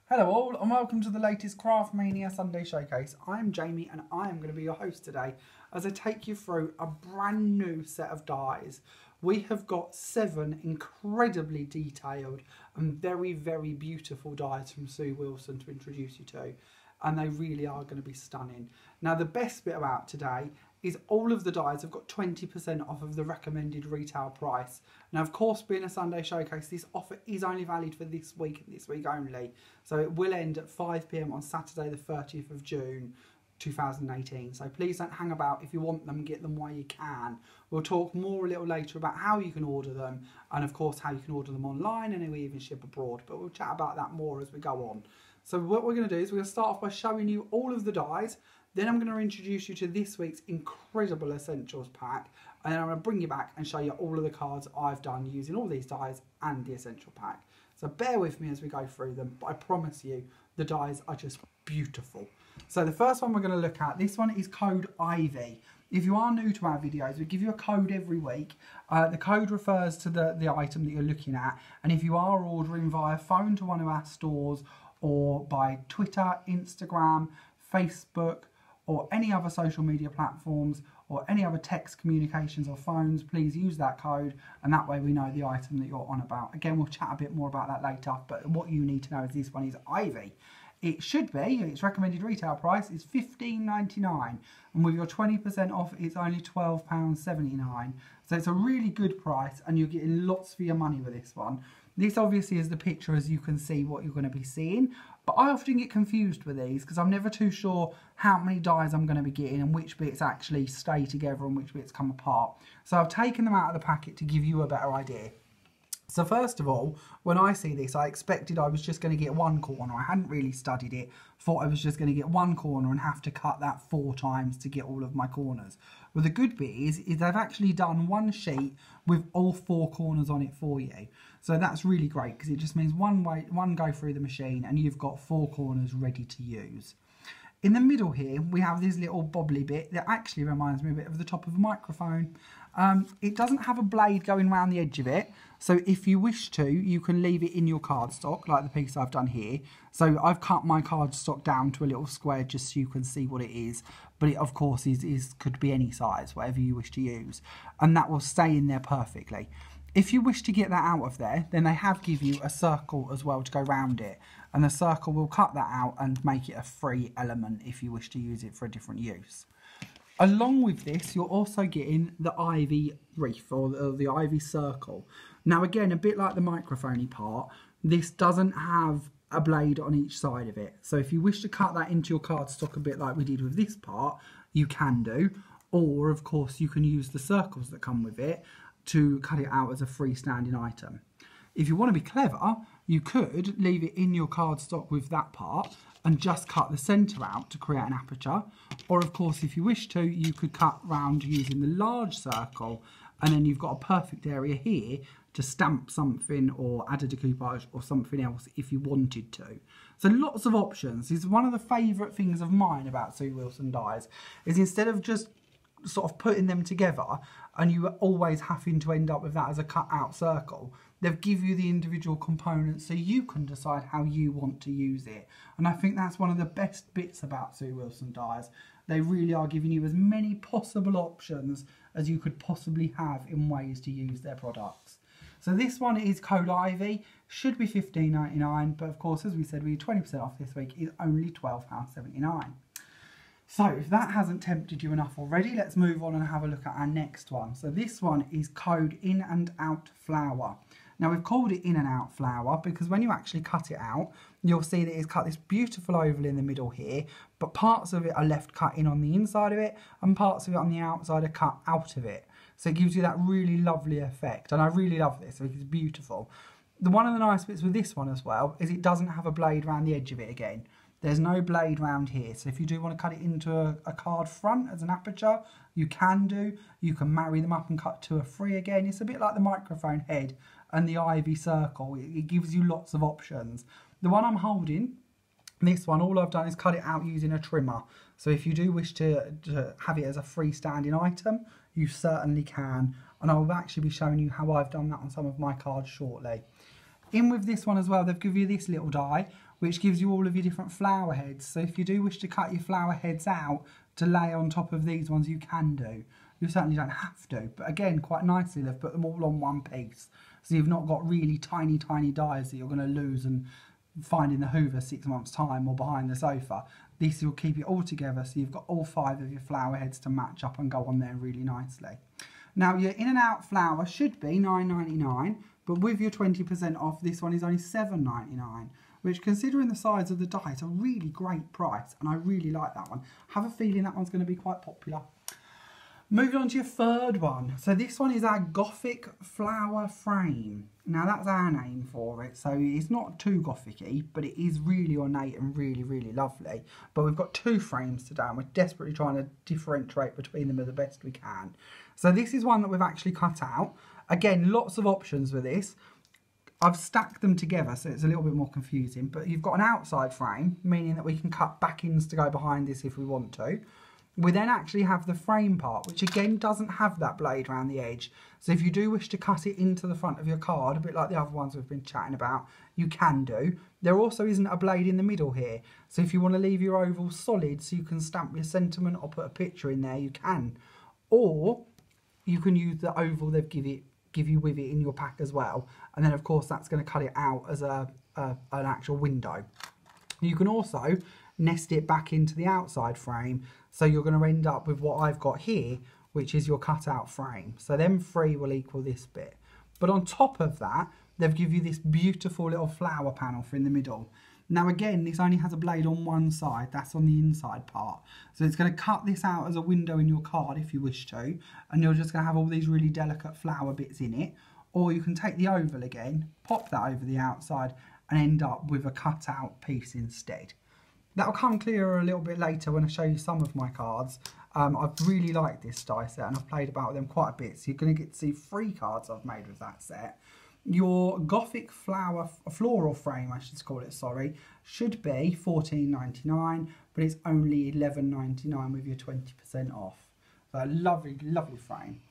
Hello all and welcome to the latest Craftmania Sunday Showcase. I'm Jamie and I am going to be your host today as I take you through a brand new set of dies. We have got 7 incredibly detailed and very beautiful dies from Sue Wison to introduce you to, and they really are going to be stunning. Now the best bit about today is all of the dies have got 20% off of the recommended retail price. Now of course, being a Sunday Showcase, this offer is only valid for this week and this week only, so it will end at 5 PM on Saturday the 30th of June 2018. So please don't hang about. If you want them, get them while you can. We'll talk more a little later about how you can order them, and of course how you can order them online, and we even ship abroad, but we'll chat about that more as we go on. So what we're going to do is we're going to start off by showing you all of the dies. Then I'm going to introduce you to this week's incredible Essentials pack, and then I'm going to bring you back and show you all of the cards I've done using all these dies and the Essential pack. So bear with me as we go through them, but I promise you the dies are just beautiful. So the first one we're going to look at, this one is code Ivy. If you are new to our videos, we give you a code every week. The code refers to the item that you're looking at, and if you are ordering via phone to one of our stores or by Twitter, Instagram, Facebook, or any other social media platforms, or any other text communications or phones, please use that code, and that way we know the item that you're on about. Again, we'll chat a bit more about that later, but what you need to know is this one is Ivy. It should be, its recommended retail price is $15.99, and with your 20% off, it's only £12.79. So it's a really good price, and you're getting lots for your money with this one. This obviously is the picture, as you can see what you're going to be seeing, but I often get confused with these because I'm never too sure how many dies I'm going to be getting and which bits actually stay together and which bits come apart. So I've taken them out of the packet to give you a better idea. So first of all, when I see this, I expected I was just going to get one corner. I hadn't really studied it, thought I was just going to get one corner and have to cut that 4 times to get all of my corners. Well, the good bit is they've actually done one sheet with all 4 corners on it for you. So that's really great because it just means one go through the machine and you've got 4 corners ready to use. In the middle here, we have this little bobbly bit that actually reminds me a bit of the top of a microphone. It doesn't have a blade going around the edge of it, so if you wish to, you can leave it in your cardstock, like the piece I've done here. So I've cut my cardstock down to a little square just so you can see what it is, but it of course could be any size, whatever you wish to use, and that will stay in there perfectly. If you wish to get that out of there, then they have given you a circle as well to go round it, and the circle will cut that out and make it a free element if you wish to use it for a different use. Along with this, you're also getting the Ivy wreath, or the Ivy circle. Now again, a bit like the microphony part, this doesn't have a blade on each side of it. So if you wish to cut that into your cardstock a bit like we did with this part, you can do. Or of course you can use the circles that come with it to cut it out as a freestanding item. If you want to be clever, you could leave it in your cardstock with that part and just cut the centre out to create an aperture. Or of course, if you wish to, you could cut round using the large circle, and then you've got a perfect area here to stamp something or add a decoupage or something else if you wanted to. So lots of options. This is one of the favourite things of mine about Sue Wison Dies, is instead of just sort of putting them together and you always having to end up with that as a cut out circle, they've give you the individual components so you can decide how you want to use it. And I think that's one of the best bits about Sue Wison Dies. They really are giving you as many possible options as you could possibly have in ways to use their products. So this one is code Ivy, should be $15.99, but of course, as we said, we 20% off this week is only £12.79. So if that hasn't tempted you enough already, let's move on and have a look at our next one. So this one is code In and Out Flower. Now we've called it In and Out Flower because when you actually cut it out, you'll see that it's cut this beautiful oval in the middle here, but parts of it are left cut in on the inside of it and parts of it on the outside are cut out of it. So it gives you that really lovely effect, and I really love this, it's beautiful. One of the nice bits with this one as well is it doesn't have a blade around the edge of it again. There's no blade round here, so if you do want to cut it into a card front as an aperture, you can do. You can marry them up and cut 2 or 3 again. It's a bit like the microphone head and the Ivy circle. It gives you lots of options. The one I'm holding, this one, all I've done is cut it out using a trimmer. So if you do wish to have it as a freestanding item, you certainly can. And I will actually be showing you how I've done that on some of my cards shortly. In with this one as well, they've given you this little die, which gives you all of your different flower heads. So if you do wish to cut your flower heads out to lay on top of these ones, you can do. You certainly don't have to, but again, quite nicely they've put them all on one piece. So you've not got really tiny dies that you're going to lose and find in the Hoover 6 months time or behind the sofa. This will keep it all together, so you've got all 5 of your flower heads to match up and go on there really nicely. Now your in and out flower should be $9.99, but with your 20% off, this one is only $7.99, which, considering the size of the die, is a really great price, and I really like that one. I have a feeling that one's going to be quite popular. Moving on to your third one. So this one is our Gothic flower frame. Now that's our name for it, so it's not too Gothic-y, but it is really ornate and really lovely. But we've got 2 frames today, and we're desperately trying to differentiate between them as the best we can. So this is one that we've actually cut out. Again, lots of options with this. I've stacked them together, so it's a little bit more confusing, but you've got an outside frame, meaning that we can cut back ends to go behind this if we want to. We then actually have the frame part, which again doesn't have that blade around the edge. So if you do wish to cut it into the front of your card, a bit like the other ones we've been chatting about, you can do. There also isn't a blade in the middle here. So if you want to leave your oval solid so you can stamp your sentiment or put a picture in there, you can. Or you can use the oval they've give you with it in your pack as well. And then of course that's going to cut it out as an actual window. You can also nest it back into the outside frame, so you're going to end up with what I've got here, which is your cutout frame. So them 3 will equal this bit. But on top of that, they've give you this beautiful little flower panel for in the middle. Now again, this only has a blade on one side, that's on the inside part. So it's going to cut this out as a window in your card if you wish to, and you're just going to have all these really delicate flower bits in it. Or you can take the oval again, pop that over the outside, and end up with a cutout piece instead. That'll come clearer a little bit later when I show you some of my cards. I've really liked this die set and I've played about with them quite a bit. So you're going to get to see 3 cards I've made with that set. Your Gothic floral frame, I should call it, sorry, should be $14.99, but it's only $11.99 with your 20% off. So a lovely frame.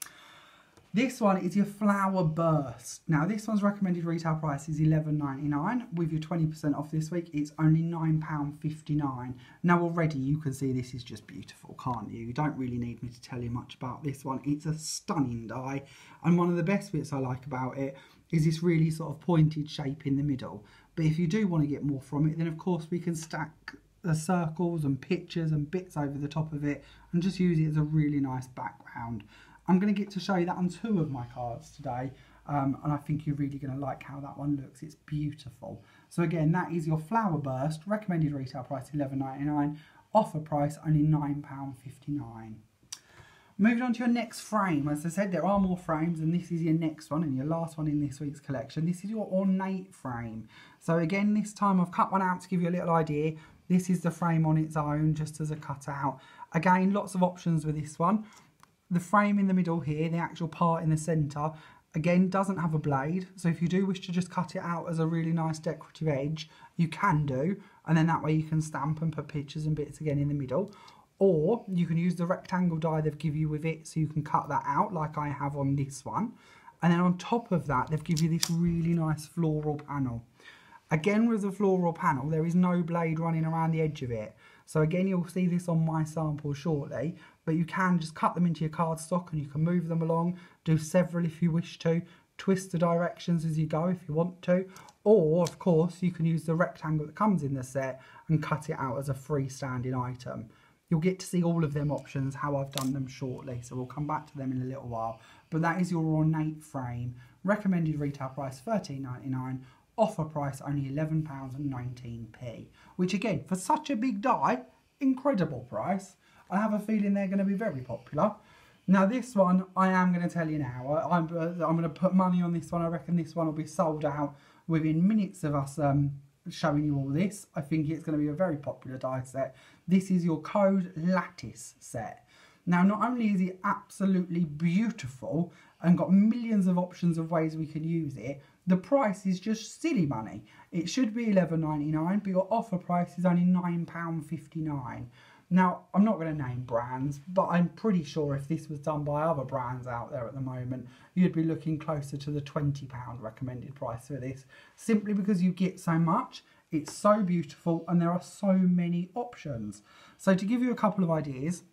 This one is your Flower Burst. Now this one's recommended retail price is $11.99. With your 20% off this week, it's only £9.59. Now already you can see this is just beautiful, can't you? You don't really need me to tell you much about this one. It's a stunning die, and one of the best bits I like about it is this really sort of pointed shape in the middle. But if you do want to get more from it, then of course we can stack the circles and pictures and bits over the top of it and just use it as a really nice background. I'm going to get to show you that on 2 of my cards today, and I think you're really going to like how that one looks. It's beautiful. So again, that is your Flower Burst, recommended retail price $11.99, offer price only £9.59. Moving on to your next frame. As I said, there are more frames, and this is your next one and your last one in this week's collection. This is your ornate frame. So again, this time I've cut one out to give you a little idea. This is the frame on its own, just as a cutout. Again, lots of options with this one. The frame in the middle here, the actual part in the centre, again doesn't have a blade, so if you do wish to just cut it out as a really nice decorative edge, you can do, and then that way you can stamp and put pictures and bits again in the middle. Or you can use the rectangle die they've given you with it, so you can cut that out like I have on this one. And then on top of that, they've given you this really nice floral panel. Again, with the floral panel, there is no blade running around the edge of it. So again, you'll see this on my sample shortly, but you can just cut them into your cardstock and you can move them along, do several if you wish to, twist the directions as you go if you want to, or of course you can use the rectangle that comes in the set and cut it out as a freestanding item. You'll get to see all of them options, how I've done them shortly, so we'll come back to them in a little while. But that is your ornate frame, recommended retail price $13.99, offer price only £11.19, which again, for such a big die, incredible price. I have a feeling they're going to be very popular. Now this one, I am going to tell you now, I'm going to put money on this one. I reckon this one will be sold out within minutes of us showing you all this. I think it's going to be a very popular die set. This is your Code Lattice set. Now not only is it absolutely beautiful and got millions of options of ways we can use it, the price is just silly money. It should be $11.99, but your offer price is only £9.59. Now, I'm not going to name brands, but I'm pretty sure if this was done by other brands out there at the moment, you'd be looking closer to the £20 recommended price for this, simply because you get so much. It's so beautiful and there are so many options. So to give you a couple of ideas,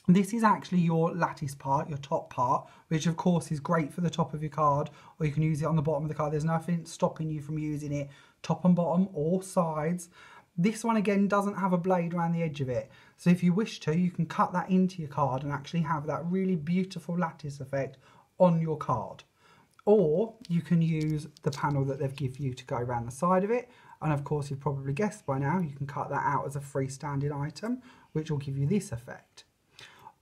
this is actually your lattice part, your top part, which of course is great for the top of your card, or you can use it on the bottom of the card. There's nothing stopping you from using it top and bottom or sides. This one again doesn't have a blade around the edge of it. So if you wish to, you can cut that into your card and actually have that really beautiful lattice effect on your card. Or you can use the panel that they've given you to go around the side of it. And of course, you've probably guessed by now, you can cut that out as a freestanding item, which will give you this effect.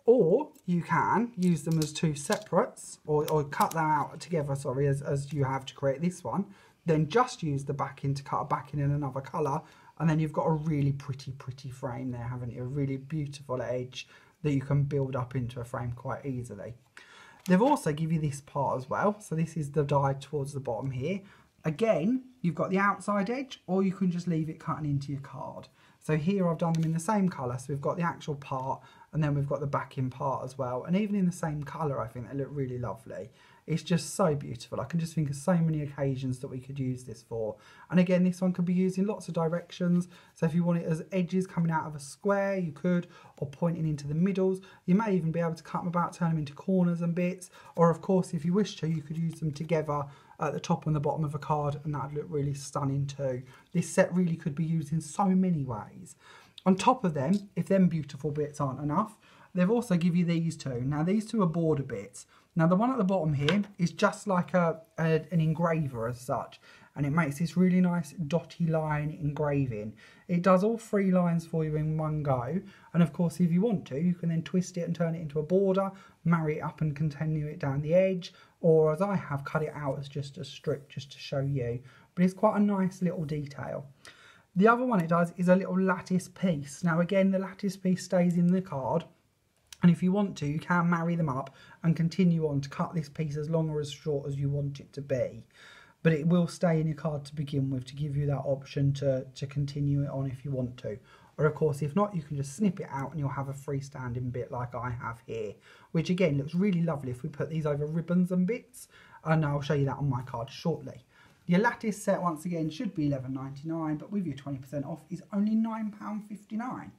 Or you can use them as two separates, or cut them out together, sorry, as you have to create this one. Then just use the backing to cut a backing in another colour, and then you've got a really pretty frame there, haven't you? A really beautiful edge that you can build up into a frame quite easily. They've also give you this part as well. So this is the die towards the bottom here. Again, you've got the outside edge, or you can just leave it cutting into your card. So here I've done them in the same colour. So we've got the actual part, and then we've got the backing part as well. And even in the same colour, I think they look really lovely. It's just so beautiful. I can just think of so many occasions that we could use this for. And again, this one could be used in lots of directions. So if you want it as edges coming out of a square, you could, or pointing into the middles. You may even be able to cut them about, turn them into corners and bits. Or of course, if you wish to, you could use them together at the top and the bottom of a card, and that would look really stunning too. This set really could be used in so many ways. On top of them, if them beautiful bits aren't enough, they've also give you these two. Now these two are border bits. Now the one at the bottom here is just like an engraver as such, and it makes this really nice dotty line engraving. It does all 3 lines for you in one go, and of course if you want to, you can then twist it and turn it into a border, marry it up and continue it down the edge, or as I have, cut it out as just a strip just to show you. But it's quite a nice little detail. The other one it does is a little lattice piece. Now again, the lattice piece stays in the card, and if you want to, you can marry them up and continue on to cut this piece as long or as short as you want it to be. But it will stay in your card to begin with to give you that option to continue it on if you want to. Or of course, if not, you can just snip it out and you'll have a freestanding bit like I have here, which again looks really lovely if we put these over ribbons and bits, and I'll show you that on my card shortly. Your lattice set, once again, should be $11.99, but with your 20% off is only £9.59.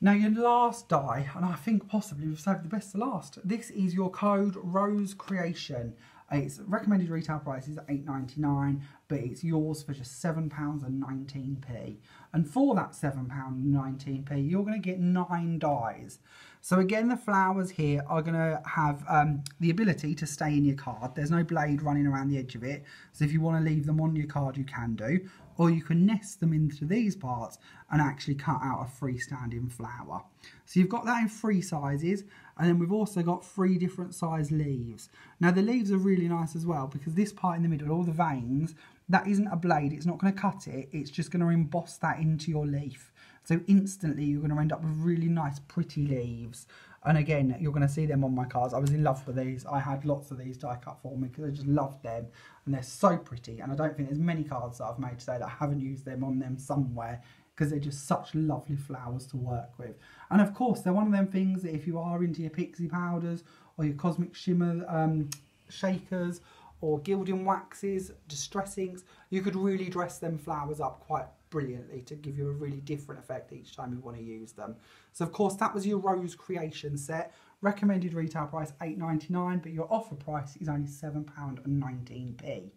Now your last die, and I think possibly we've saved the best to last. This is your code Rose Creation. Its recommended retail price is £8.99, but it's yours for just £7.19p. And for that £7.19p, you're going to get 9 dies. So again, the flowers here are going to have the ability to stay in your card. There's no blade running around the edge of it. So if you want to leave them on your card, you can do. Or you can nest them into these parts and actually cut out a freestanding flower. So you've got that in 3 sizes, and then we've also got 3 different size leaves. Now the leaves are really nice as well, because this part in the middle, all the veins, that isn't a blade, it's not going to cut it, it's just going to emboss that into your leaf. So instantly you're going to end up with really nice pretty leaves. And again, you're going to see them on my cards. I was in love with these. I had lots of these die cut for me because I just loved them. And they're so pretty. And I don't think there's many cards that I've made today that I haven't used them on them somewhere, because they're just such lovely flowers to work with. And of course, they're one of them things that if you are into your pixie powders or your cosmic shimmer shakers or gilding waxes, distress inks, you could really dress them flowers up quite brilliantly to give you a really different effect each time you want to use them. So of course that was your Rose Creation set. Recommended retail price £8.99, but your offer price is only £7.19p.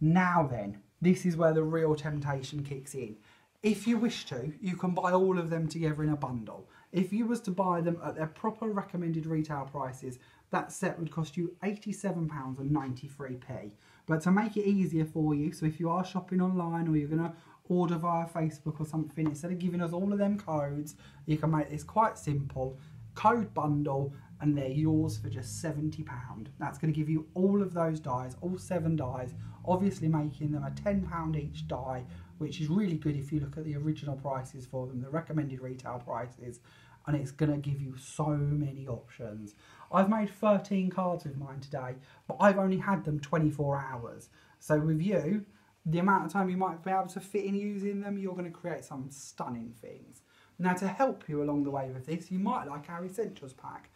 Now then, this is where the real temptation kicks in. If you wish to, you can buy all of them together in a bundle. If you was to buy them at their proper recommended retail prices, that set would cost you £87.93p. But to make it easier for you, so if you are shopping online or you're going to order via Facebook or something, instead of giving us all of them codes, you can make this quite simple. Code bundle, and they're yours for just £70. That's going to give you all of those dies, all 7 dies, obviously making them a £10 each die, which is really good if you look at the original prices for them, the recommended retail prices, and it's going to give you so many options. I've made 13 cards with mine today, but I've only had them 24 hours. So with you, the amount of time you might be able to fit in using them, you're going to create some stunning things. Now, to help you along the way with this, you might like our Essentials Pack.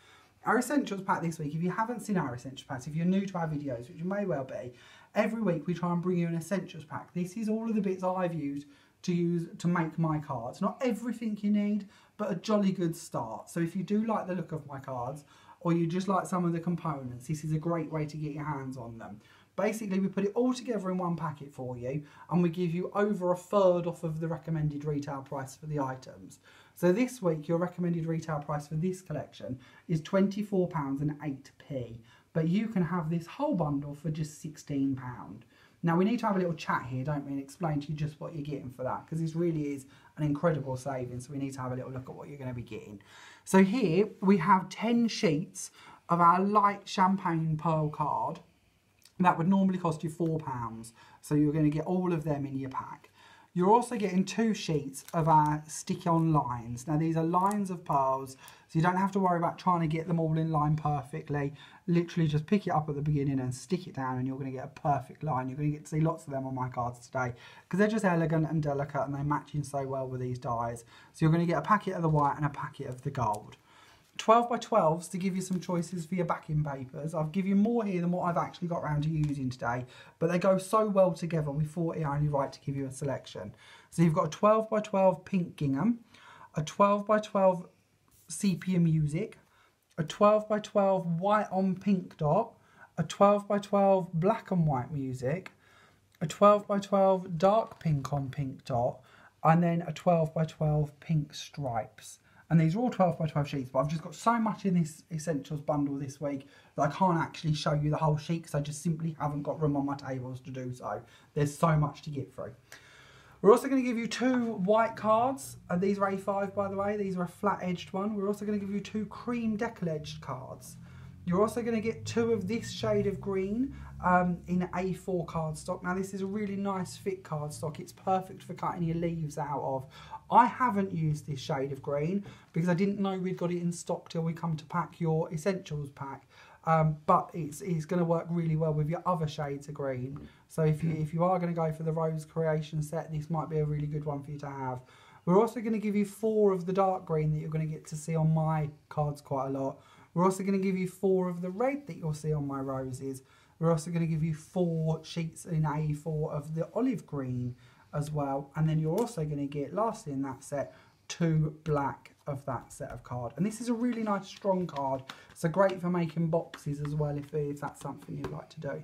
Our Essentials Pack this week, if you haven't seen our Essentials Packs, if you're new to our videos, which you may well be, every week we try and bring you an essentials pack. This is all of the bits I've used to make my cards. Not everything you need, but a jolly good start. So if you do like the look of my cards, or you just like some of the components, this is a great way to get your hands on them. Basically, we put it all together in one packet for you, and we give you over a third off of the recommended retail price for the items. So this week, your recommended retail price for this collection is £24.08, but you can have this whole bundle for just £16. Now, we need to have a little chat here, don't we, and explain to you just what you're getting for that, because this really is an incredible saving, so we need to have a little look at what you're going to be getting. So here, we have 10 sheets of our light champagne pearl card. That would normally cost you £4, so you're going to get all of them in your pack. You're also getting 2 sheets of our stick-on lines. Now, these are lines of pearls, so you don't have to worry about trying to get them all in line perfectly. Literally just pick it up at the beginning and stick it down, and you're going to get a perfect line. You're going to get to see lots of them on my cards today, because they're just elegant and delicate, and they match in so well with these dies. So you're going to get a packet of the white and a packet of the gold. 12 by 12s to give you some choices for your backing papers. I've given you more here than what I've actually got around to using today, but they go so well together, we thought it only right to give you a selection. So you've got a 12 by 12 pink gingham, a 12 by 12 sepia music, a 12 by 12 white on pink dot, a 12 by 12 black and white music, a 12 by 12 dark pink on pink dot, and then a 12 by 12 pink stripes. And these are all 12 by 12 sheets, but I've just got so much in this essentials bundle this week that I can't actually show you the whole sheet, because I just simply haven't got room on my tables to do so. There's so much to get through. We're also going to give you 2 white cards. These are A5, by the way. These are a flat-edged one. We're also going to give you 2 cream decal-edged cards. You're also going to get 2 of this shade of green in A4 cardstock. Now, this is a really nice thick cardstock. It's perfect for cutting your leaves out of. I haven't used this shade of green because I didn't know we'd got it in stock till we come to pack your essentials pack. But it's going to work really well with your other shades of green. So if you are going to go for the Rose Creation set, this might be a really good one for you to have. We're also going to give you 4 of the dark green that you're going to get to see on my cards quite a lot. We're also going to give you 4 of the red that you'll see on my roses. We're also going to give you 4 sheets in A4 of the olive green as well. And then you're also going to get, lastly in that set, 2 black of that set of card. And this is a really nice strong card. So great for making boxes as well if that's something you'd like to do.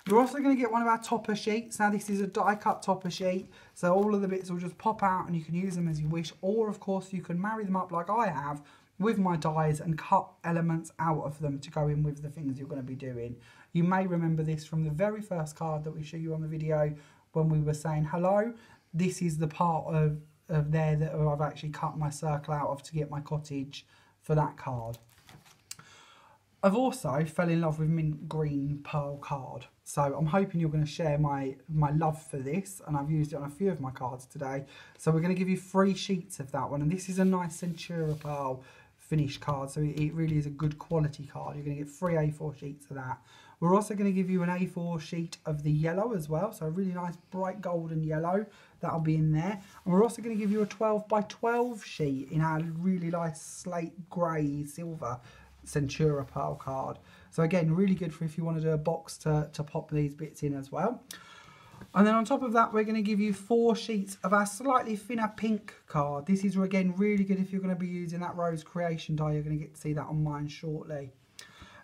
You're also going to get one of our topper sheets. Now this is a die cut topper sheet, so all of the bits will just pop out and you can use them as you wish, or of course you can marry them up like I have with my dies and cut elements out of them to go in with the things you're going to be doing. You may remember this from the very first card that we show you on the video when we were saying hello. This is the part of there that I've actually cut my circle out of to get my cottage for that card. I've also fell in love with mint green pearl card, so I'm hoping you're going to share my love for this, and I've used it on a few of my cards today. So we're going to give you 3 sheets of that one, and this is a nice Centura pearl finish card, so it really is a good quality card. You're going to get 3 A4 sheets of that. We're also going to give you an A4 sheet of the yellow as well, so a really nice bright golden yellow, that'll be in there. And we're also going to give you a 12 by 12 sheet in our really nice slate grey silver Centura pearl card. So again, really good for if you want to do a box to pop these bits in as well. And then on top of that, we're going to give you 4 sheets of our slightly thinner pink card. This is again really good if you're going to be using that Rose Creation die. You're going to get to see that on mine shortly.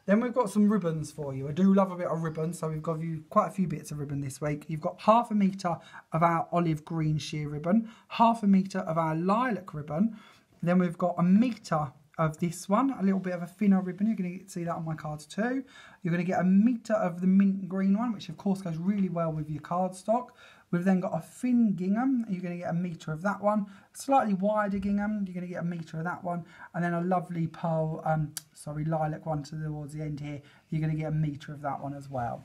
Then we've got some ribbons for you. I do love a bit of ribbon, so we've got you quite a few bits of ribbon this week. You've got 1/2 metre of our olive green sheer ribbon, 1/2 metre of our lilac ribbon. Then we've got 1 metre of this one, a little bit of a thinner ribbon. You're going to see that on my cards too. You're going to get 1 metre of the mint green one, which of course goes really well with your cardstock. We've then got a thin gingham. You're going to get 1 metre of that one. Slightly wider gingham. You're going to get 1 metre of that one. And then a lovely pearl, lilac one towards the end here. You're going to get 1 metre of that one as well.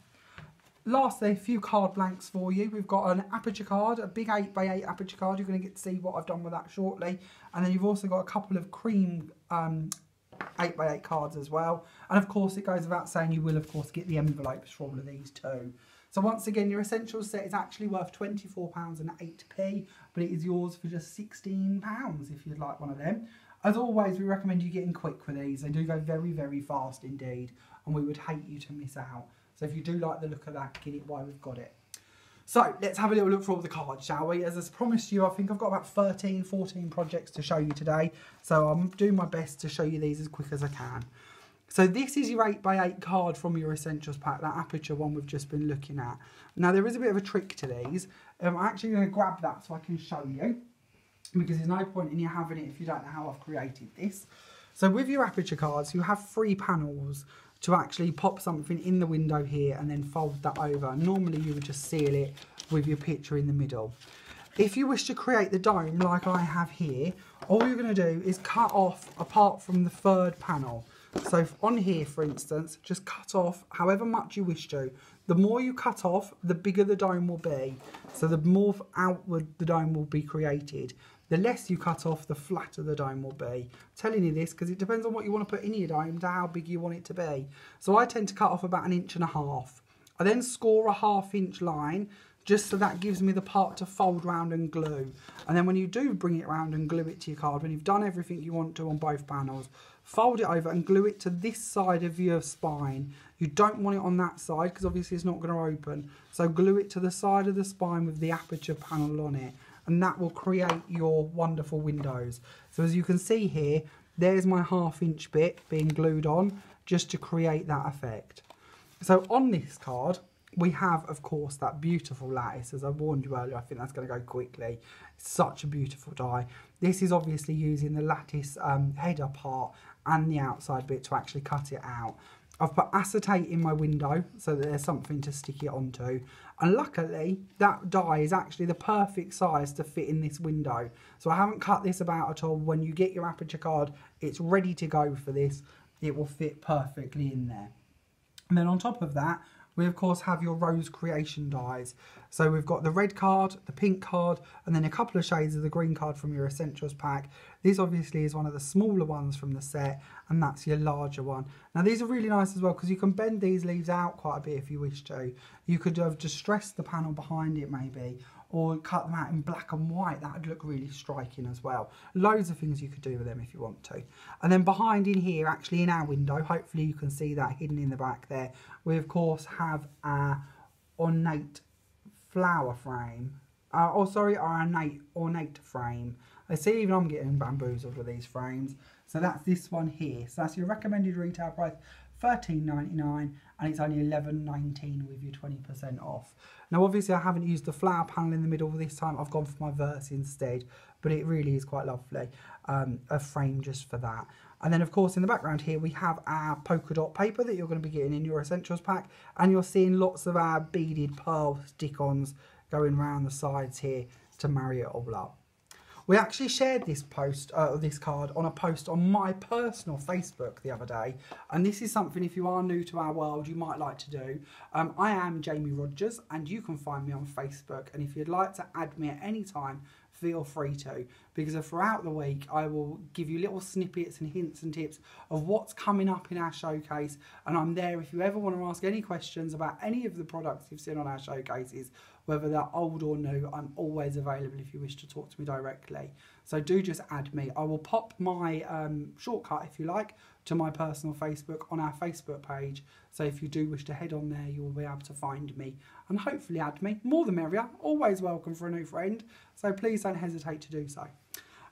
Lastly, a few card blanks for you. We've got an aperture card, a big 8x8 aperture card. You're going to get to see what I've done with that shortly. And then you've also got a couple of cream 8x8 cards as well. And of course, it goes without saying you will, of course, get the envelopes for all of these too. So once again, your essentials set is actually worth £24.08, but it is yours for just £16 if you'd like one of them. As always, we recommend you getting quick with these. They do go very, very fast indeed, and we would hate you to miss out. So if you do like the look of that, get it while we've got it. So let's have a little look through all the cards, shall we? As I promised you, I think I've got about 13, 14 projects to show you today. So I'm doing my best to show you these as quick as I can. So this is your 8x8 card from your Essentials pack, that aperture one we've just been looking at. Now there is a bit of a trick to these. I'm actually going to grab that so I can show you, because there's no point in you having it if you don't know how I've created this. So with your aperture cards, you have 3 panels to actually pop something in the window here and then fold that over. Normally you would just seal it with your picture in the middle. If you wish to create the dome like I have here, all you're going to do is cut off apart from the 3rd panel. So on here, for instance, just cut off however much you wish to. The more you cut off, the bigger the dome will be. So the more outward the dome will be created. The less you cut off, the flatter the dome will be. I'm telling you this because it depends on what you want to put in your dome to how big you want it to be. So I tend to cut off about 1.5 inches. I then score a 1/2 inch line, just so that gives me the part to fold round and glue. And then when you do bring it round and glue it to your card, when you've done everything you want to on both panels, fold it over and glue it to this side of your spine. You don't want it on that side because obviously it's not going to open. So glue it to the side of the spine with the aperture panel on it, and that will create your wonderful windows. So as you can see here, there's my 1/2 inch bit being glued on just to create that effect. So on this card, we have, of course, that beautiful lattice. As I warned you earlier, I think that's going to go quickly. It's such a beautiful die. This is obviously using the lattice header part and the outside bit to actually cut it out. I've put acetate in my window so that there's something to stick it onto. And luckily, that die is actually the perfect size to fit in this window. So I haven't cut this about at all. When you get your aperture card, it's ready to go for this. It will fit perfectly in there. And then on top of that, we of course have your rose creation dies. So we've got the red card, the pink card, and then a couple of shades of the green card from your Essentials pack. This obviously is one of the smaller ones from the set, and that's your larger one. Now these are really nice as well because you can bend these leaves out quite a bit if you wish to. You could have distressed the panel behind it maybe, or cut them out in black and white. That would look really striking as well. Loads of things you could do with them if you want to. And then behind in here, actually in our window, hopefully you can see that hidden in the back there, we of course have our ornate flower frame. Our ornate frame. I see even I'm getting bamboozled with these frames. So that's this one here. So that's your recommended retail price, $13.99, and it's only $11.19 with your 20% off. Now obviously I haven't used the flower panel in the middle this time. I've gone for my verse instead, but it really is quite lovely. A frame just for that. And then of course in the background here we have our polka dot paper that you're going to be getting in your Essentials pack, and you're seeing lots of our beaded pearl stick-ons going around the sides here to marry it all up. We actually shared this this card on a post on my personal Facebook the other day, and this is something, if you are new to our world, you might like to do. I am Jamie Rogers, and you can find me on Facebook, and if you'd like to add me at any time, feel free to, because throughout the week I will give you little snippets and hints and tips of what's coming up in our showcase, and I'm there if you ever want to ask any questions about any of the products you've seen on our showcases, whether they're old or new. I'm always available if you wish to talk to me directly. So do just add me. I will pop my shortcut, if you like, to my personal Facebook on our Facebook page. So if you do wish to head on there, you will be able to find me and hopefully add me. More the merrier. Always welcome for a new friend. So please don't hesitate to do so.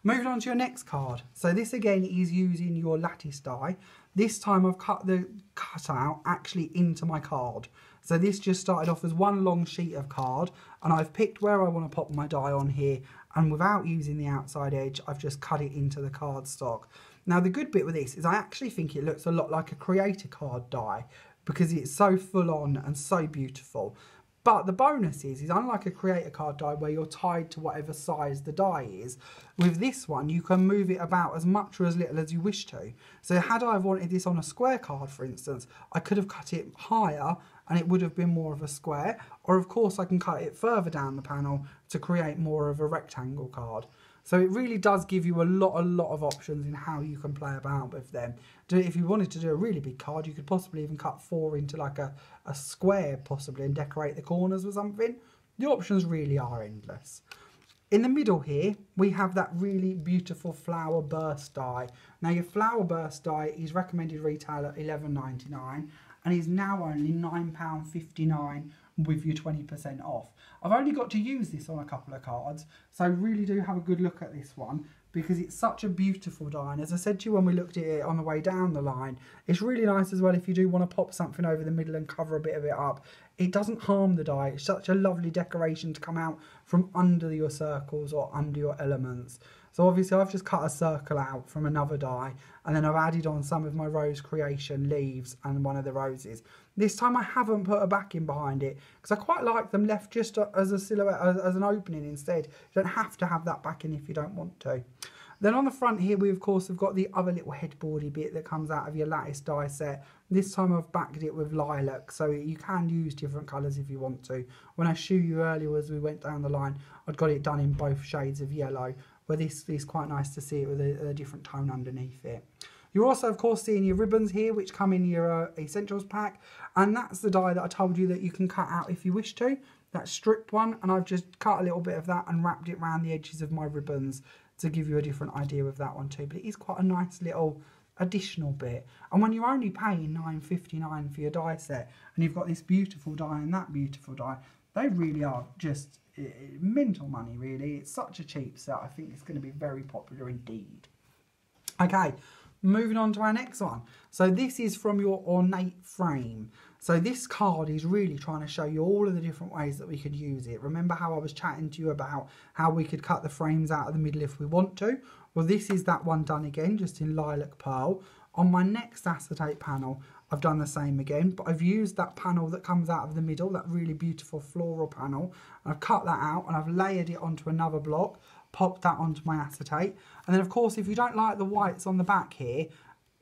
Moving on to your next card. So this again is using your lattice die. This time I've cut the cutout actually into my card. So this just started off as one long sheet of card, and I've picked where I want to pop my die on here, and without using the outside edge, I've just cut it into the cardstock. Now the good bit with this is I actually think it looks a lot like a creator card die because it's so full on and so beautiful. But the bonus is unlike a creator card die where you're tied to whatever size the die is, with this one you can move it about as much or as little as you wish to. So had I wanted this on a square card, for instance, I could have cut it higher and it would have been more of a square, or of course I can cut it further down the panel to create more of a rectangle card. So it really does give you a lot of options in how you can play about with them. If you wanted to do a really big card, you could possibly even cut 4 into like a square possibly and decorate the corners with something. The options really are endless. In the middle here, we have that really beautiful flower burst die. Now your flower burst die is recommended retail at $11.99, and is now only £9.59 with your 20% off. I've only got to use this on a couple of cards, so really do have a good look at this one, because it's such a beautiful die. And as I said to you when we looked at it on the way down the line, it's really nice as well if you do want to pop something over the middle and cover a bit of it up. It doesn't harm the die. It's such a lovely decoration to come out from under your circles or under your elements. So obviously I've just cut a circle out from another die, and then I've added on some of my rose creation leaves and one of the roses. This time I haven't put a backing behind it, because I quite like them left just as a silhouette, as an opening instead. You don't have to have that backing if you don't want to. Then on the front here, we of course have got the other little headboardy bit that comes out of your lattice die set. This time I've backed it with lilac, so you can use different colours if you want to. When I showed you earlier as we went down the line, I'd got it done in both shades of yellow, but this is quite nice to see it with a different tone underneath it. You're also of course seeing your ribbons here, which come in your essentials pack, and that's the die that I told you that you can cut out if you wish to. That stripped one, and I've just cut a little bit of that and wrapped it around the edges of my ribbons to give you a different idea with that one too. But it is quite a nice little additional bit, and when you're only paying £9.59 for your die set, and you've got this beautiful die and that beautiful die, they really are just mental money really. It's such a cheap set. I think it's going to be very popular indeed. Okay, moving on to our next one. So this is from your ornate frame. So this card is really trying to show you all of the different ways that we could use it. Remember how I was chatting to you about how we could cut the frames out of the middle if we want to? Well, this is that one done again, just in lilac pearl. On my next acetate panel, I've done the same again, but I've used that panel that comes out of the middle, that really beautiful floral panel. I've cut that out and I've layered it onto another block, popped that onto my acetate. And then of course, if you don't like the whites on the back here,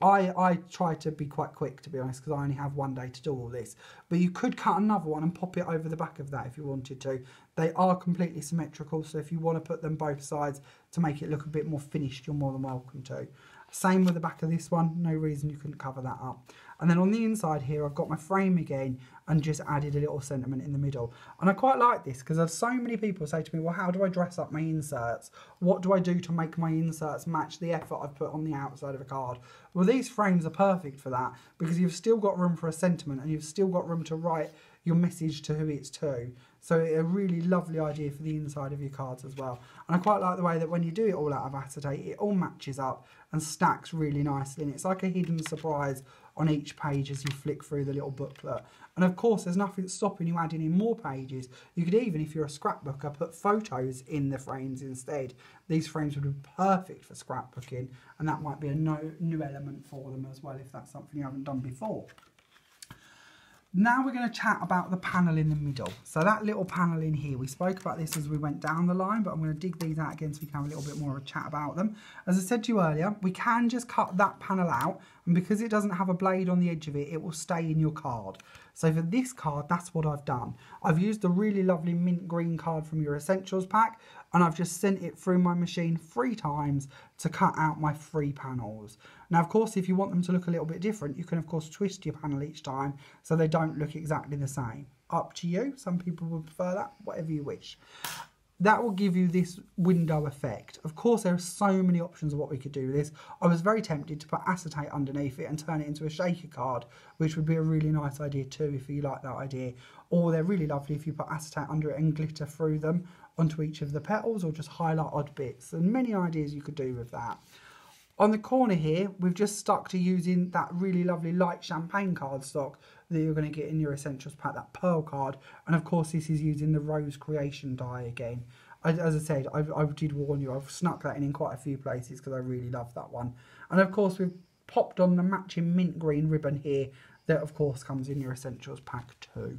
I try to be quite quick, to be honest, because I only have one day to do all this. But you could cut another one and pop it over the back of that if you wanted to. They are completely symmetrical, so if you want to put them both sides to make it look a bit more finished, you're more than welcome to. Same with the back of this one, no reason you couldn't cover that up. And then on the inside here, I've got my frame again and just added a little sentiment in the middle. And I quite like this because there's so many people say to me, well, how do I dress up my inserts? What do I do to make my inserts match the effort I've put on the outside of a card? Well, these frames are perfect for that because you've still got room for a sentiment and you've still got room to write your message to who it's to. So a really lovely idea for the inside of your cards as well. And I quite like the way that when you do it all out of acetate, it all matches up and stacks really nicely. And it's like a hidden surprise on each page as you flick through the little booklet. And of course, there's nothing stopping you adding in more pages. You could even, if you're a scrapbooker, put photos in the frames instead. These frames would be perfect for scrapbooking, and that might be a new element for them as well if that's something you haven't done before. Now we're going to chat about the panel in the middle. So that little panel in here, we spoke about this as we went down the line, but I'm going to dig these out again so we can have a little bit more of a chat about them. As I said to you earlier, we can just cut that panel out, and because it doesn't have a blade on the edge of it, it will stay in your card. So for this card, that's what I've done. I've used the really lovely mint green card from your Essentials pack, and I've just sent it through my machine 3 times to cut out my 3 panels. Now, of course, if you want them to look a little bit different, you can, of course, twist your panel each time so they don't look exactly the same. Up to you. Some people would prefer that, whatever you wish. That will give you this window effect. Of course, there are so many options of what we could do with this. I was very tempted to put acetate underneath it and turn it into a shaker card, which would be a really nice idea too if you like that idea. Or they're really lovely if you put acetate under it and glitter through them onto each of the petals, or just highlight odd bits. And many ideas you could do with that. On the corner here, we've just stuck to using that really lovely light champagne cardstock that you're going to get in your Essentials pack, that pearl card. And of course, this is using the Rose Creation die again. As I said, I did warn you, I've snuck that in quite a few places because I really love that one. And of course, we've popped on the matching mint green ribbon here that of course comes in your Essentials pack too.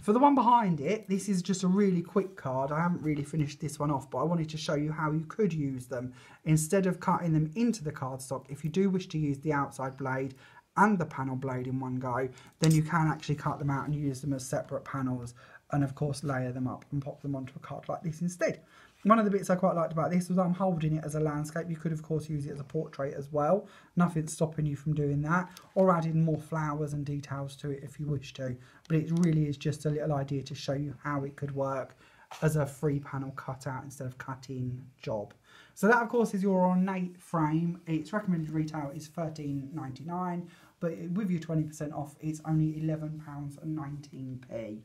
For the one behind it, this is just a really quick card. I haven't really finished this one off, but I wanted to show you how you could use them. Instead of cutting them into the cardstock, if you do wish to use the outside blade and the panel blade in one go, then you can actually cut them out and use them as separate panels, and of course layer them up and pop them onto a card like this instead. One of the bits I quite liked about this was I'm holding it as a landscape. You could of course use it as a portrait as well. Nothing's stopping you from doing that, or adding more flowers and details to it if you wish to. But it really is just a little idea to show you how it could work as a 3 panel cutout instead of cut-in job. So that of course is your ornate frame. Its recommended retail is £13.99, but with your 20% off, it's only £11.19.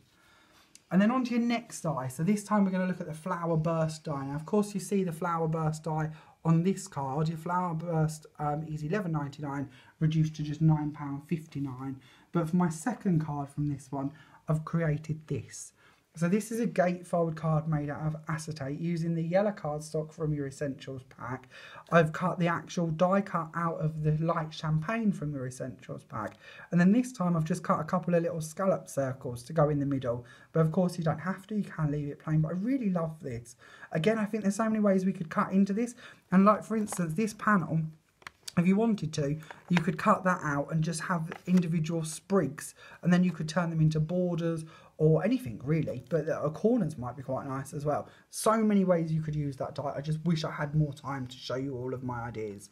And then on to your next die. So this time we're going to look at the Flower Burst die. Now, of course, you see the Flower Burst die on this card. Your Flower Burst is £11.99, reduced to just £9.59. But for my second card from this one, I've created this. So this is a gatefold card made out of acetate using the yellow cardstock from your Essentials pack. I've cut the actual die cut out of the light champagne from your Essentials pack. And then this time I've just cut a couple of little scallop circles to go in the middle. But of course you don't have to, you can leave it plain. But I really love this. Again, I think there's so many ways we could cut into this. And like for instance, this panel, if you wanted to, you could cut that out and just have individual sprigs. And then you could turn them into borders or anything really, but the corners might be quite nice as well. So many ways you could use that die. I just wish I had more time to show you all of my ideas.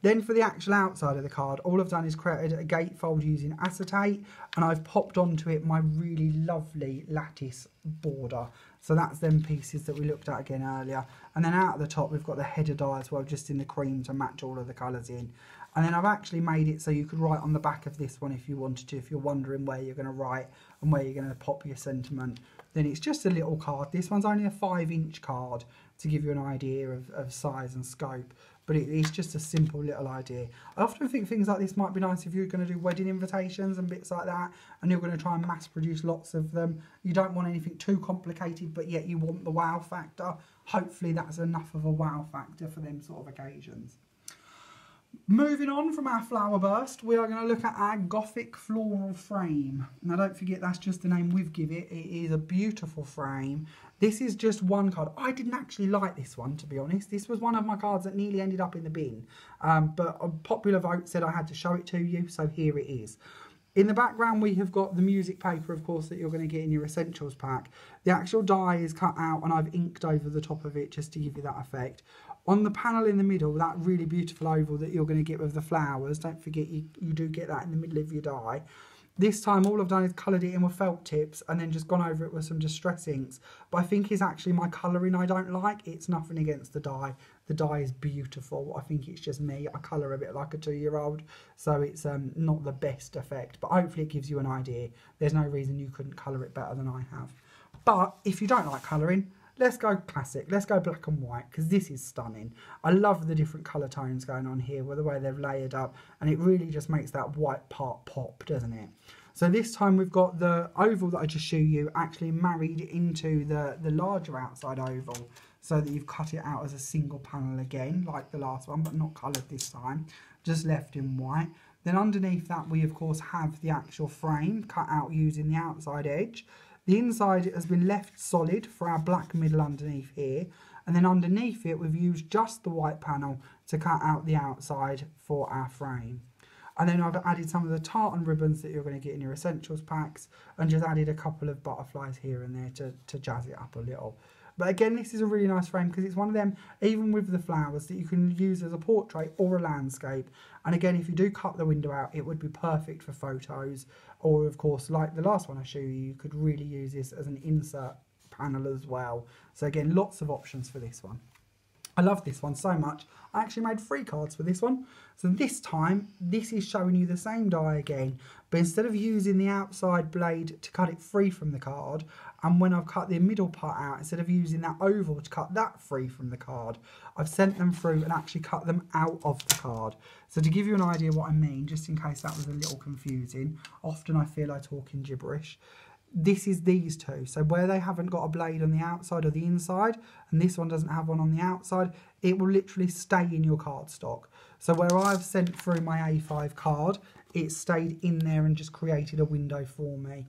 Then for the actual outside of the card, all I've done is created a gatefold using acetate, and I've popped onto it my really lovely lattice border. So that's them pieces that we looked at again earlier. And then out at the top, we've got the header die as well, just in the cream to match all of the colours in. And then I've actually made it so you could write on the back of this one if you wanted to, if you're wondering where you're going to write and where you're going to pop your sentiment. Then it's just a little card. This one's only a 5-inch card to give you an idea of size and scope. But it's just a simple little idea. I often think things like this might be nice if you're going to do wedding invitations and bits like that, and you're going to try and mass produce lots of them. You don't want anything too complicated, but yet you want the wow factor. Hopefully that's enough of a wow factor for them sort of occasions. Moving on from our Flower Burst, we are going to look at our Gothic Floral Frame. Now don't forget that's just the name we've given it. It is a beautiful frame. This is just one card. I didn't actually like this one, to be honest. This was one of my cards that nearly ended up in the bin. But a popular vote said I had to show it to you, so here it is. In the background we have got the music paper, of course, that you're going to get in your Essentials pack. The actual die is cut out and I've inked over the top of it just to give you that effect. On the panel in the middle, that really beautiful oval that you're going to get with the flowers, don't forget you do get that in the middle of your die. This time all I've done is coloured it in with felt tips and then just gone over it with some distress inks. But I think it's actually my colouring I don't like. It's nothing against the die. The die is beautiful. I think it's just me. I colour a bit like a 2-year-old. So it's not the best effect. But hopefully it gives you an idea. There's no reason you couldn't colour it better than I have. But if you don't like colouring, let's go classic. Let's go black and white because this is stunning. I love the different colour tones going on here with the way they've layered up, and it really just makes that white part pop, doesn't it? So this time we've got the oval that I just showed you actually married into the larger outside oval so that you've cut it out as a single panel again like the last one, but not coloured this time, just left in white. Then underneath that we of course have the actual frame cut out using the outside edge. The inside has been left solid for our black middle underneath here, and then underneath it we've used just the white panel to cut out the outside for our frame. And then I've added some of the tartan ribbons that you're going to get in your Essentials packs and just added a couple of butterflies here and there to jazz it up a little. But again, this is a really nice frame because it's one of them, even with the flowers, that you can use as a portrait or a landscape. And again, if you do cut the window out, it would be perfect for photos. Or of course, like the last one I showed you, you could really use this as an insert panel as well. So again, lots of options for this one. I love this one so much. I actually made 3 cards for this one. So this time, this is showing you the same die again, but instead of using the outside blade to cut it free from the card, and when I've cut the middle part out, instead of using that oval to cut that free from the card, I've sent them through and actually cut them out of the card. So to give you an idea what I mean, just in case that was a little confusing, often I feel I talk in gibberish. This is these two, so where they haven't got a blade on the outside or the inside, and this one doesn't have one on the outside, it will literally stay in your cardstock. So where I've sent through my A5 card, it stayed in there and just created a window for me.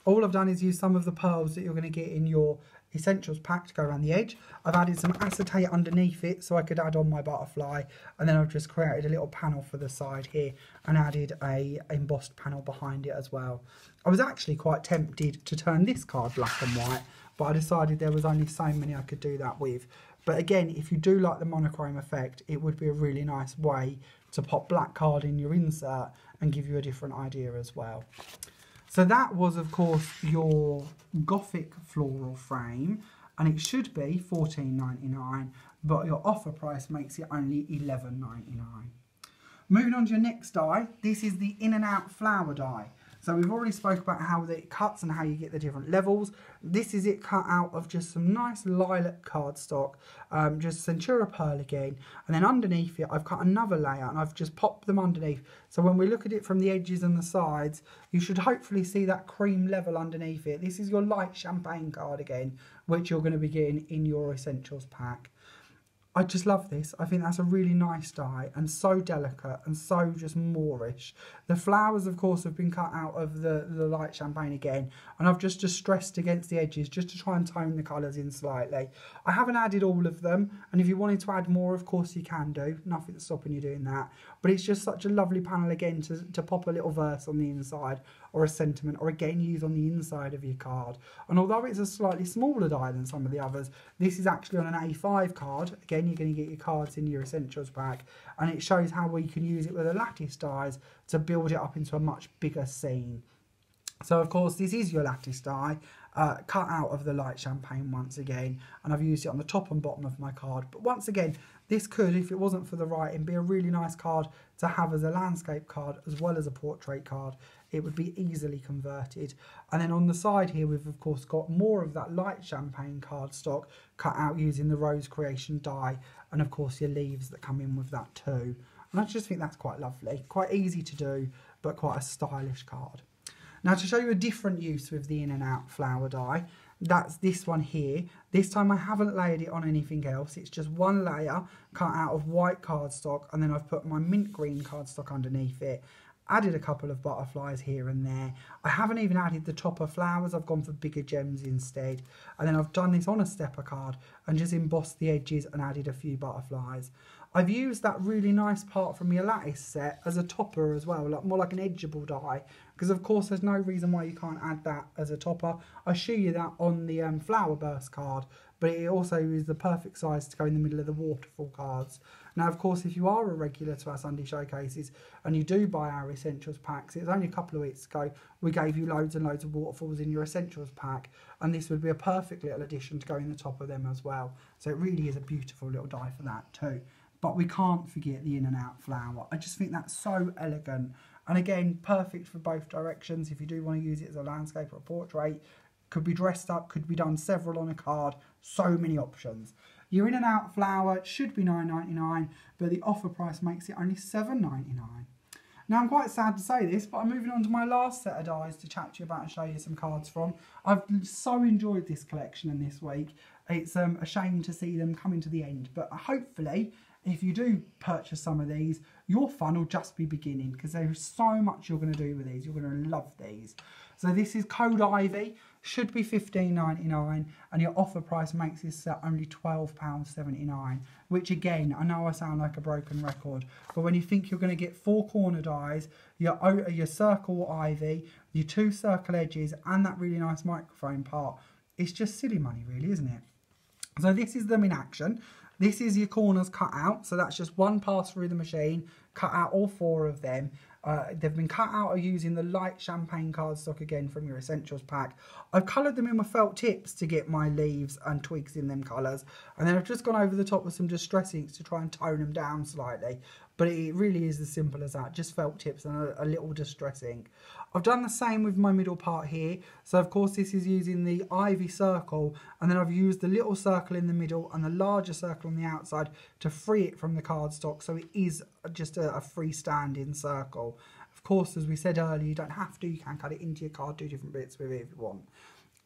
All I've done is use some of the pearls that you're going to get in your Essentials pack to go around the edge. I've added some acetate underneath it so I could add on my butterfly, and then I've just created a little panel for the side here and added a embossed panel behind it as well. I was actually quite tempted to turn this card black and white, but I decided there was only so many I could do that with. But again, if you do like the monochrome effect, it would be a really nice way to pop black card in your insert and give you a different idea as well. So that was, of course, your Gothic Floral Frame, and it should be $14.99, but your offer price makes it only $11.99. Moving on to your next die, this is the in and out flower die. So we've already spoke about how it cuts and how you get the different levels. This is it cut out of just some nice lilac cardstock, just Centura Pearl again. And then underneath it, I've cut another layer and I've just popped them underneath. So when we look at it from the edges and the sides, you should hopefully see that cream level underneath it. This is your light champagne card again, which you're going to be getting in your Essentials pack. I just love this. I think that's a really nice die and so delicate and so just Moorish. The flowers, of course, have been cut out of the light champagne again, and I've just distressed against the edges just to try and tone the colours in slightly. I haven't added all of them, and if you wanted to add more, of course you can do. Nothing's stopping you doing that. But it's just such a lovely panel again to pop a little verse on the inside or a sentiment, or again use on the inside of your card. And although it's a slightly smaller die than some of the others, this is actually on an A5 card. Again, you're going to get your cards in your Essentials pack, and it shows how we can use it with the lattice dies to build it up into a much bigger scene. So of course this is your lattice die, cut out of the light champagne once again, and I've used it on the top and bottom of my card. But once again, this could, if it wasn't for the writing, be a really nice card to have as a landscape card as well as a portrait card. It would be easily converted. And then on the side here, we've of course got more of that light champagne cardstock cut out using the Rose Creation die, and of course your leaves that come in with that too. And I just think that's quite lovely, quite easy to do, but quite a stylish card. Now to show you a different use with the in and out flower die, that's this one here. This time I haven't layered it on anything else. It's just one layer cut out of white cardstock, and then I've put my mint green cardstock underneath it. Added a couple of butterflies here and there. I haven't even added the topper flowers. I've gone for bigger gems instead. And then I've done this on a stepper card and just embossed the edges and added a few butterflies. I've used that really nice part from your lattice set as a topper as well, more like an edgeable die, because of course there's no reason why you can't add that as a topper. I show you that on the flower burst card, but it also is the perfect size to go in the middle of the waterfall cards. Now of course, if you are a regular to our Sunday showcases and you do buy our Essentials packs, it's only a couple of weeks ago we gave you loads and loads of waterfalls in your Essentials pack, and this would be a perfect little addition to go in the top of them as well. So it really is a beautiful little die for that too. But we can't forget the in and out flower. I just think that's so elegant. And again, perfect for both directions. If you do want to use it as a landscape or a portrait, could be dressed up, could be done several on a card, so many options. Your in and out flower should be $9.99, but the offer price makes it only $7.99. Now I'm quite sad to say this, but I'm moving on to my last set of dies to chat to you about and show you some cards from. I've so enjoyed this collection and this week. It's a shame to see them coming to the end, but hopefully, if you do purchase some of these, your fun will just be beginning, because there's so much you're going to do with these. You're going to love these. So this is Code Ivy, should be $15.99, and your offer price makes this set only £12.79, which again, I know I sound like a broken record, but when you think you're going to get 4 corner dies, your circle ivy, your 2 circle edges, and that really nice microphone part, it's just silly money really, isn't it? So this is them in action. This is your corners cut out, so that's just one pass through the machine, cut out all 4 of them. They've been cut out using the light champagne cardstock again from your Essentials pack. I've coloured them in with felt tips to get my leaves and twigs in them colours, and then I've just gone over the top with some distress inks to try and tone them down slightly. But it really is as simple as that, just felt tips and a little distress ink. I've done the same with my middle part here. So of course this is using the ivy circle, and then I've used the little circle in the middle and the larger circle on the outside to free it from the cardstock, so it is just a freestanding circle. Of course, as we said earlier, you don't have to, you can cut it into your card, do different bits with it if you want.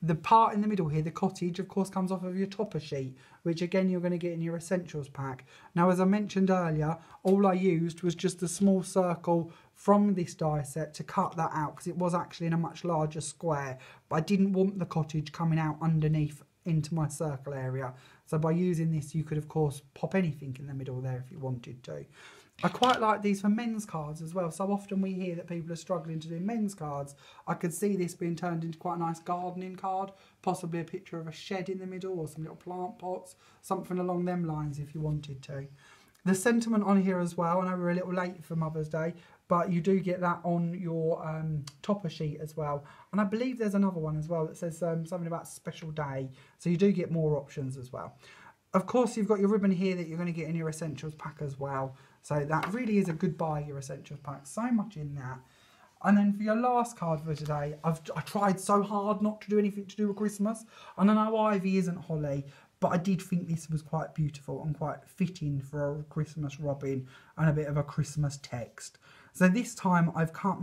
The part in the middle here, the cottage, of course, comes off of your topper sheet, which again you're going to get in your Essentials pack. Now, as I mentioned earlier, all I used was just a small circle from this die set to cut that out, because it was actually in a much larger square, but I didn't want the cottage coming out underneath into my circle area. So by using this, you could, of course, pop anything in the middle there if you wanted to. I quite like these for men's cards as well. So often we hear that people are struggling to do men's cards. I could see this being turned into quite a nice gardening card, possibly a picture of a shed in the middle or some little plant pots, something along them lines if you wanted to. The sentiment on here as well, I know we're a little late for Mother's Day, but you do get that on your topper sheet as well. And I believe there's another one as well that says something about special day. So you do get more options as well. Of course, you've got your ribbon here that you're going to get in your essentials pack as well. So that really is a good buy, your essentials pack. So much in that. And then for your last card for today, I tried so hard not to do anything to do with Christmas. And I know Ivy isn't holly, but I did think this was quite beautiful and quite fitting for a Christmas robin and a bit of a Christmas text. So this time I've cut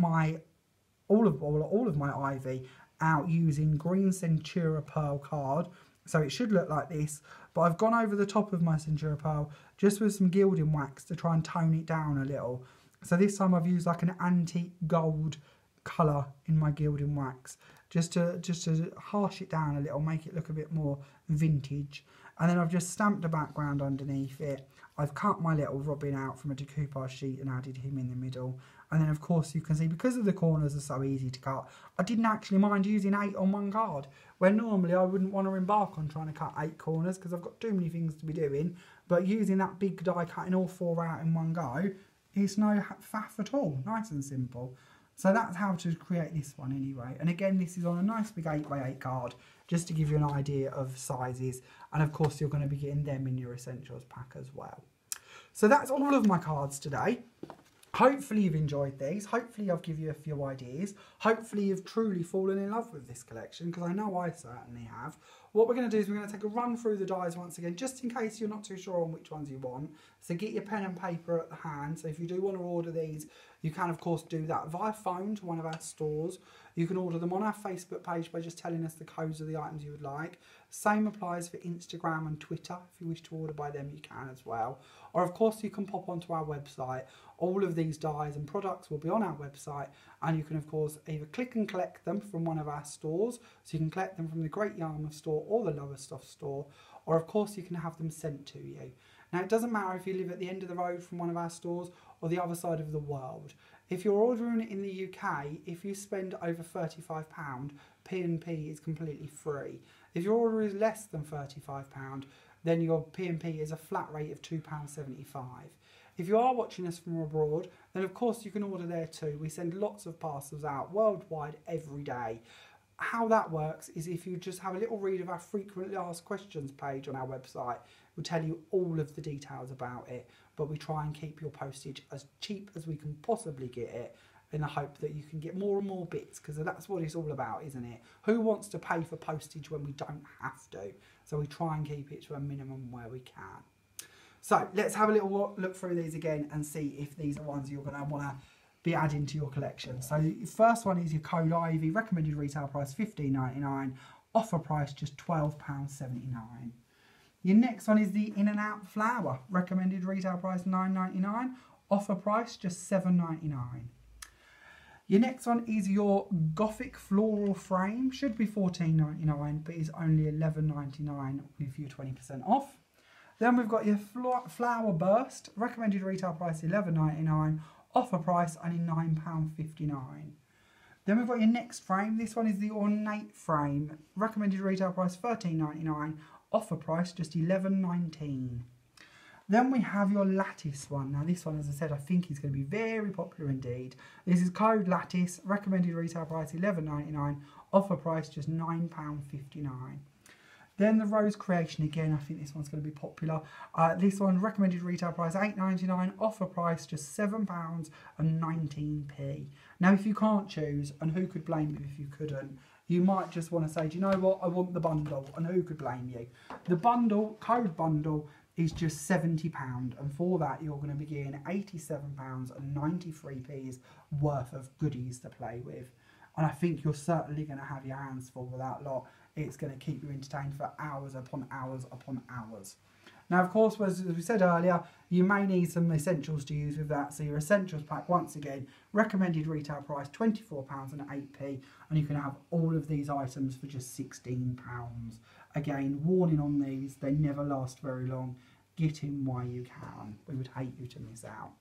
all of my Ivy out using green Centura Pearl card. So it should look like this, but I've gone over the top of my Centura Pearl just with some gilding wax to try and tone it down a little. So this time I've used like an antique gold colour in my gilding wax just to harsh it down a little, make it look a bit more vintage. And then I've just stamped a background underneath it. I've cut my little robin out from a decoupage sheet and added him in the middle. And then of course you can see, because of the corners are so easy to cut, I didn't actually mind using 8 on one card, where normally I wouldn't want to embark on trying to cut 8 corners because I've got too many things to be doing. But using that big die, cutting all 4 out in one go, it's no faff at all, nice and simple. So that's how to create this one anyway. And again, this is on a nice big 8x8 card, just to give you an idea of sizes. And of course, you're going to be getting them in your essentials pack as well. So that's all of my cards today. Hopefully you've enjoyed these. Hopefully I've given you a few ideas. Hopefully you've truly fallen in love with this collection, because I know I certainly have. What we're going to do is we're going to take a run through the dies once again, just in case you're not too sure on which ones you want. So get your pen and paper at the hand. So if you do want to order these, you can of course do that via phone to one of our stores. You can order them on our Facebook page by just telling us the codes of the items you would like. Same applies for Instagram and Twitter. If you wish to order by them, you can as well. Or of course you can pop onto our website. All of these dies and products will be on our website, and you can of course either click and collect them from one of our stores, so you can collect them from the Great Yarmouth store or the Lowestoft store, or of course you can have them sent to you. Now it doesn't matter if you live at the end of the road from one of our stores or the other side of the world. If you're ordering it in the UK, if you spend over £35, P&P is completely free. If your order is less than £35, then your P&P is a flat rate of £2.75. If you are watching us from abroad, then of course you can order there too. We send lots of parcels out worldwide every day. How that works is if you just have a little read of our frequently asked questions page on our website, we'll tell you all of the details about it, but we try and keep your postage as cheap as we can possibly get it, in the hope that you can get more and more bits, because that's what it's all about, isn't it? Who wants to pay for postage when we don't have to? So we try and keep it to a minimum where we can. So let's have a little look through these again and see if these are ones you're going to want to be adding to your collection. So the first one is your code Ivy, recommended retail price $15.99, offer price just £12.79. Your next one is the In and Out Flower, recommended retail price $9.99, offer price just $7.99. Your next one is your Gothic Floral Frame, should be $14.99 but is only $11.99 with your 20% off. Then we've got your Flower Burst, recommended retail price $11.99, offer price only £9.59. Then we've got your next frame. This one is the Ornate Frame, recommended retail price $13.99, offer price just $11.19. Then we have your Lattice one. Now this one, as I said, I think is going to be very popular indeed. This is code Lattice, recommended retail price $11.99, offer price just £9.59. Then the Rose Creation, again, I think this one's going to be popular. This one, recommended retail price $8.99, offer price just £7.19. Now, if you can't choose, and who could blame you if you couldn't, you might just want to say, do you know what, I want the bundle, and who could blame you? The bundle, code bundle, is just £70, and for that you're going to be getting £87.93 worth of goodies to play with. And I think you're certainly going to have your hands full with that lot. It's going to keep you entertained for hours upon hours upon hours. Now, of course, as we said earlier, you may need some essentials to use with that. So your essentials pack, once again, recommended retail price £24.08, and you can have all of these items for just £16. Again, warning on these, they never last very long. Get in while you can. We would hate you to miss out.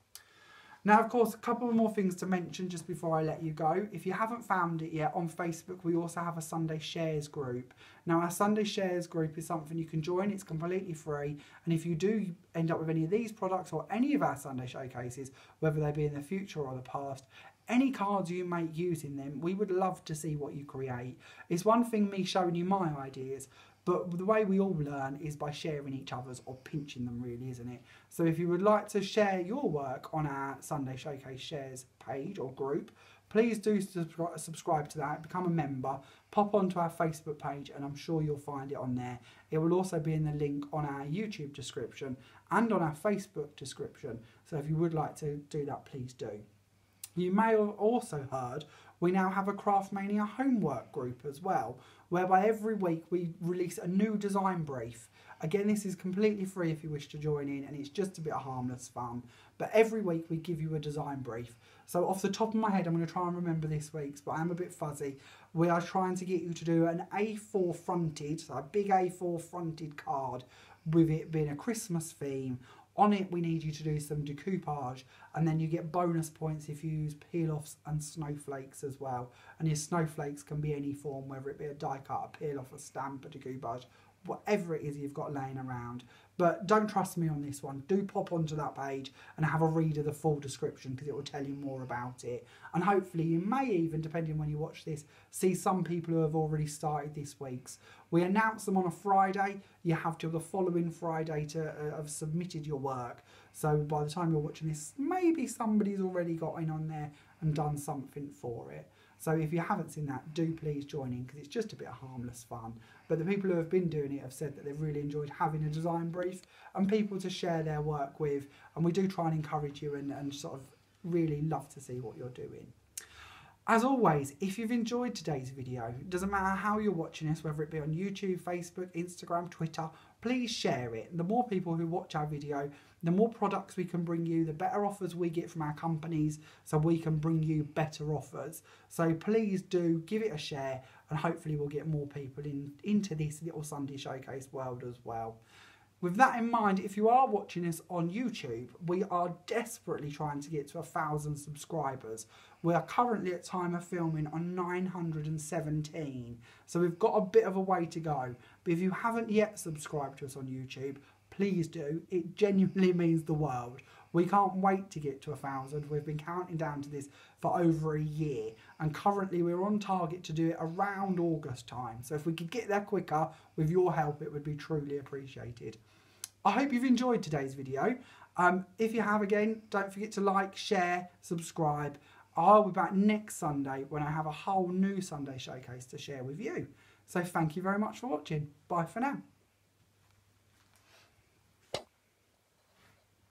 Now, of course, a couple more things to mention just before I let you go. If you haven't found it yet, on Facebook, we also have a Sunday Shares group. Now, our Sunday Shares group is something you can join. It's completely free. And if you do end up with any of these products or any of our Sunday showcases, whether they be in the future or the past, any cards you make using them, we would love to see what you create. It's one thing me showing you my ideas, But the way we all learn is by sharing each other's or pinching them, really, isn't it? So if you would like to share your work on our Sunday Showcase Shares page or group, please do subscribe to that, become a member, pop onto our Facebook page, and I'm sure you'll find it on there. It will also be in the link on our YouTube description and on our Facebook description. So if you would like to do that, please do. You may have also heard we now have a Craftmania Homework group as well, whereby every week we release a new design brief. Again, this is completely free if you wish to join in, and it's just a bit of harmless fun. But every week we give you a design brief. So off the top of my head, I'm going to try and remember this week's, but I'm a bit fuzzy. We are trying to get you to do an A4 fronted, so a big A4 fronted card, with it being a Christmas theme. On it, we need you to do some decoupage, and then you get bonus points if you use peel-offs and snowflakes as well. And your snowflakes can be any form, whether it be a die cut, a peel-off, a stamp, a decoupage, whatever it is you've got laying around. But don't trust me on this one. Do pop onto that page and have a read of the full description, because it will tell you more about it. And hopefully you may even, depending when you watch this, see some people who have already started this week's. We announce them on a Friday. You have till the following Friday to have submitted your work. So by the time you're watching this, maybe somebody's already got in on there and done something for it. So if you haven't seen that, do please join in, because it's just a bit of harmless fun. But the people who have been doing it have said that they've really enjoyed having a design brief and people to share their work with. And we do try and encourage you and sort of really love to see what you're doing. As always, if you've enjoyed today's video, it doesn't matter how you're watching this, whether it be on YouTube, Facebook, Instagram, Twitter, please share it. The more people who watch our video, the more products we can bring you, the better offers we get from our companies, so we can bring you better offers. So please do give it a share, and hopefully we'll get more people into this little Sunday Showcase world as well. With that in mind, if you are watching us on YouTube, we are desperately trying to get to 1,000 subscribers. We are currently at time of filming on 917. So we've got a bit of a way to go. But if you haven't yet subscribed to us on YouTube, please do. It genuinely means the world. We can't wait to get to 1,000. We've been counting down to this for over a year. And currently we're on target to do it around August time. So if we could get there quicker, with your help, it would be truly appreciated. I hope you've enjoyed today's video. If you have, again, don't forget to like, share, subscribe. I'll be back next Sunday when I have a whole new Sunday Showcase to share with you. So thank you very much for watching. Bye for now.